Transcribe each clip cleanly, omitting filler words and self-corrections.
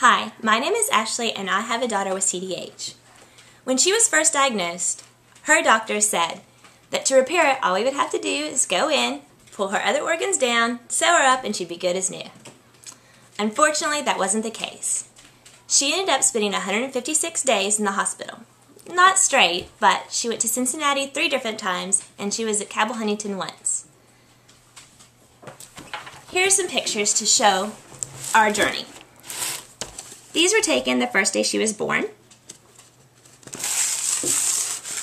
Hi, my name is Ashley and I have a daughter with CDH. When she was first diagnosed, her doctor said that to repair it, all we would have to do is go in, pull her other organs down, sew her up, and she'd be good as new. Unfortunately, that wasn't the case. She ended up spending 156 days in the hospital. Not straight, but she went to Cincinnati 3 different times, and she was at Cabell Huntington once. Here are some pictures to show our journey. These were taken the first day she was born.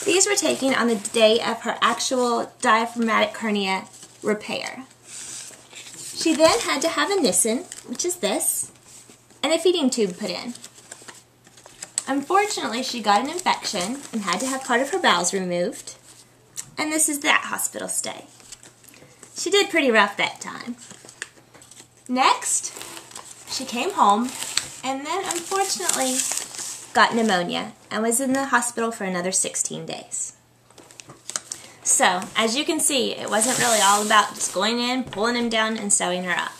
These were taken on the day of her actual diaphragmatic hernia repair. She then had to have a Nissen, which is this, and a feeding tube put in. Unfortunately, she got an infection and had to have part of her bowels removed, and this is that hospital stay. She did pretty rough that time. Next, she came home and then unfortunately got pneumonia and was in the hospital for another 16 days. So, as you can see, it wasn't really all about just going in, pulling him down, and sewing her up.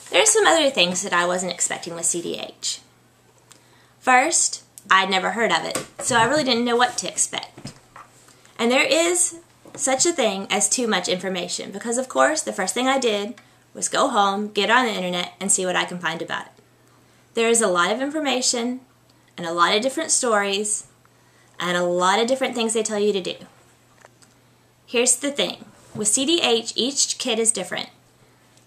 There's some other things that I wasn't expecting with CDH. First, I'd never heard of it, so I really didn't know what to expect. And there is such a thing as too much information, because of course, the first thing I did was go home, get on the internet, and see what I can find about it. There is a lot of information, and a lot of different stories, and a lot of different things they tell you to do. Here's the thing. With CDH, each kid is different.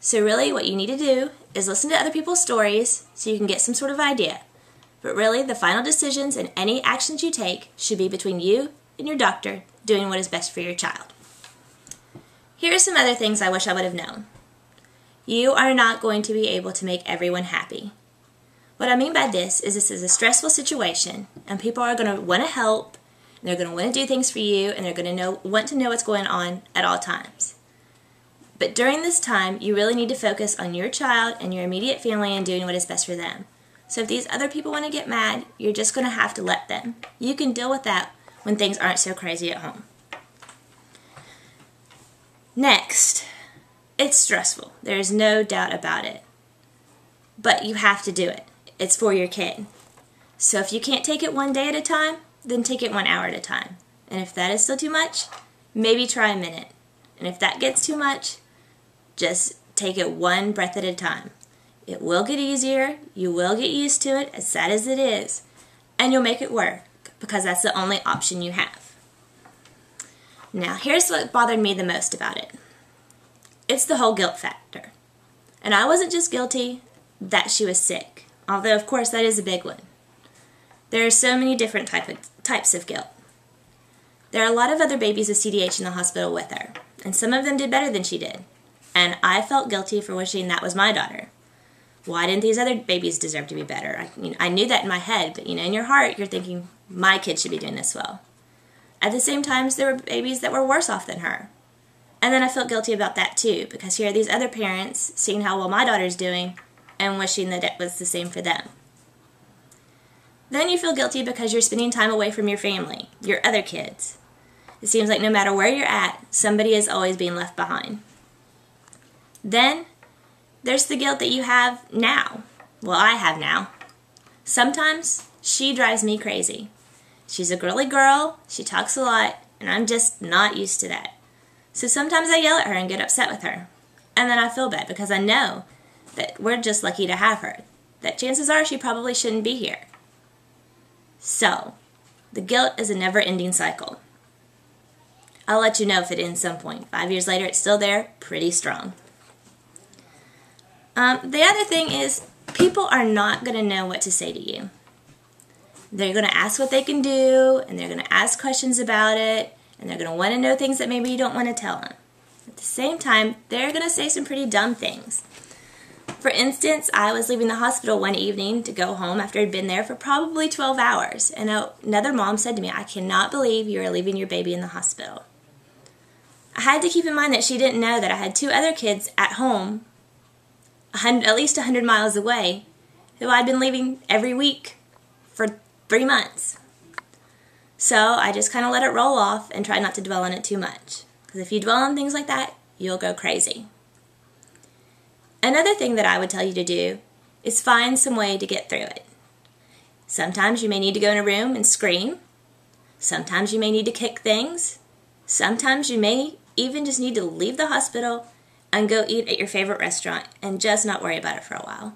So really what you need to do is listen to other people's stories so you can get some sort of idea. But really, the final decisions and any actions you take should be between you and your doctor doing what is best for your child. Here are some other things I wish I would have known. You are not going to be able to make everyone happy. What I mean by this is a stressful situation, and people are going to want to help, and they're going to want to do things for you, and they're going to want to know what's going on at all times. But during this time, you really need to focus on your child and your immediate family and doing what is best for them. So if these other people want to get mad, you're just going to have to let them. You can deal with that when things aren't so crazy at home. Next, it's stressful. There's no doubt about it. But you have to do it. It's for your kid. So if you can't take it one day at a time, then take it 1 hour at a time. And if that is still too much, maybe try a minute. And if that gets too much, just take it one breath at a time. It will get easier, you will get used to it, as sad as it is, and you'll make it work, because that's the only option you have. Now, here's what bothered me the most about it. It's the whole guilt factor. And I wasn't just guilty that she was sick, although of course that is a big one. There are so many different types of guilt. There are a lot of other babies with CDH in the hospital with her, and some of them did better than she did. And I felt guilty for wishing that was my daughter. Why didn't these other babies deserve to be better? I knew that in my head, but in your heart, you're thinking, my kid should be doing this well. At the same time, there were babies that were worse off than her. And then I felt guilty about that too, because here are these other parents seeing how well my daughter's doing and wishing that it was the same for them. Then you feel guilty because you're spending time away from your family, your other kids. It seems like no matter where you're at, somebody is always being left behind. Then there's the guilt that you have now. Well, I have now. Sometimes she drives me crazy. She's a girly girl, she talks a lot, and I'm just not used to that. So sometimes I yell at her and get upset with her. And then I feel bad because I know that we're just lucky to have her. That chances are she probably shouldn't be here. So, the guilt is a never-ending cycle. I'll let you know if it ends some point. 5 years later, it's still there, pretty strong. The other thing is, people are not going to know what to say to you. They're going to ask what they can do, and they're going to ask questions about it, and they're going to want to know things that maybe you don't want to tell them. At the same time, they're going to say some pretty dumb things. For instance, I was leaving the hospital one evening to go home after I'd been there for probably 12 hours, and another mom said to me, "I cannot believe you are leaving your baby in the hospital." I had to keep in mind that she didn't know that I had 2 other kids at home, at least 100 miles away, who I'd been leaving every week for 3 months. So I just kind of let it roll off and try not to dwell on it too much. Because if you dwell on things like that, you'll go crazy. Another thing that I would tell you to do is find some way to get through it. Sometimes you may need to go in a room and scream. Sometimes you may need to kick things. Sometimes you may even just need to leave the hospital and go eat at your favorite restaurant and just not worry about it for a while.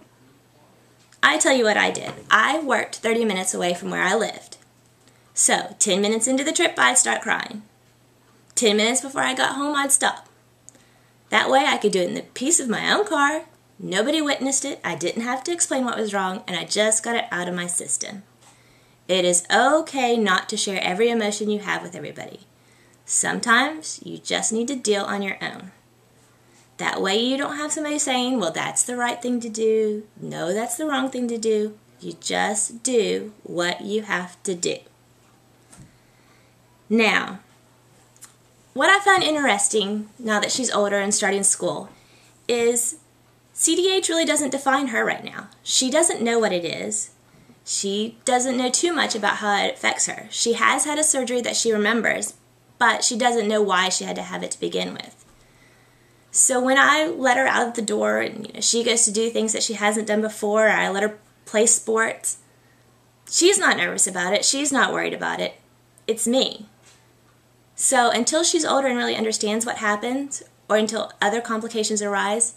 I tell you what I did. I worked 30 minutes away from where I lived. So, 10 minutes into the trip, I'd start crying. 10 minutes before I got home, I'd stop. That way I could do it in the peace of my own car. Nobody witnessed it. I didn't have to explain what was wrong, and I just got it out of my system. It is okay not to share every emotion you have with everybody. Sometimes you just need to deal on your own. That way you don't have somebody saying, well, that's the right thing to do. No, that's the wrong thing to do. You just do what you have to do. Now, what I find interesting now that she's older and starting school is CDH really doesn't define her right now. She doesn't know what it is. She doesn't know too much about how it affects her. She has had a surgery that she remembers, but she doesn't know why she had to have it to begin with. So when I let her out of the door and she goes to do things that she hasn't done before, or I let her play sports, she's not nervous about it. She's not worried about it. It's me. So until she's older and really understands what happens, or until other complications arise,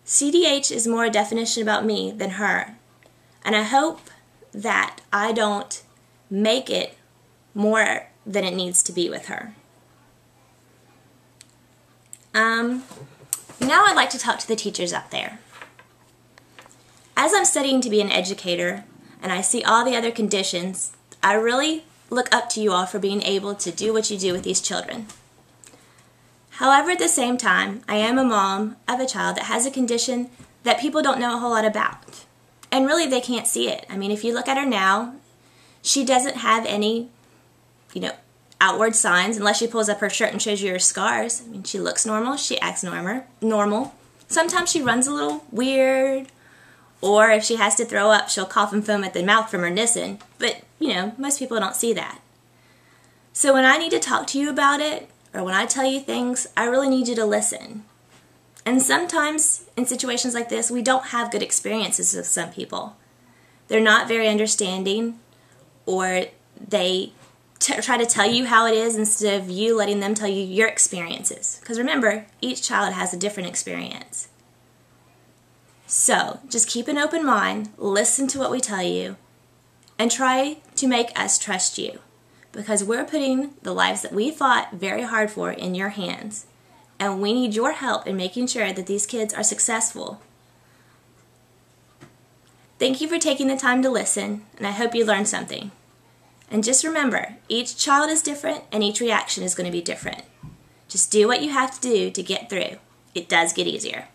CDH is more a definition about me than her. And I hope that I don't make it more than it needs to be with her. Now I'd like to talk to the teachers out there. As I'm studying to be an educator and I see all the other conditions, I really look up to you all for being able to do what you do with these children. However, at the same time, I am a mom of a child that has a condition that people don't know a whole lot about. And really, they can't see it. I mean, if you look at her now, she doesn't have any, outward signs unless she pulls up her shirt and shows you her scars. I mean, she looks normal. She acts normal. Sometimes she runs a little weird. Or if she has to throw up, she'll cough and foam at the mouth from her Nissen. But, most people don't see that. So when I need to talk to you about it, or when I tell you things, I really need you to listen. And sometimes, in situations like this, we don't have good experiences with some people. They're not very understanding, or they try to tell you how it is instead of you letting them tell you your experiences. Because remember, each child has a different experience. So, just keep an open mind, listen to what we tell you, and try to make us trust you. Because we're putting the lives that we fought very hard for in your hands. And we need your help in making sure that these kids are successful. Thank you for taking the time to listen, and I hope you learned something. And just remember, each child is different and each reaction is going to be different. Just do what you have to do to get through. It does get easier.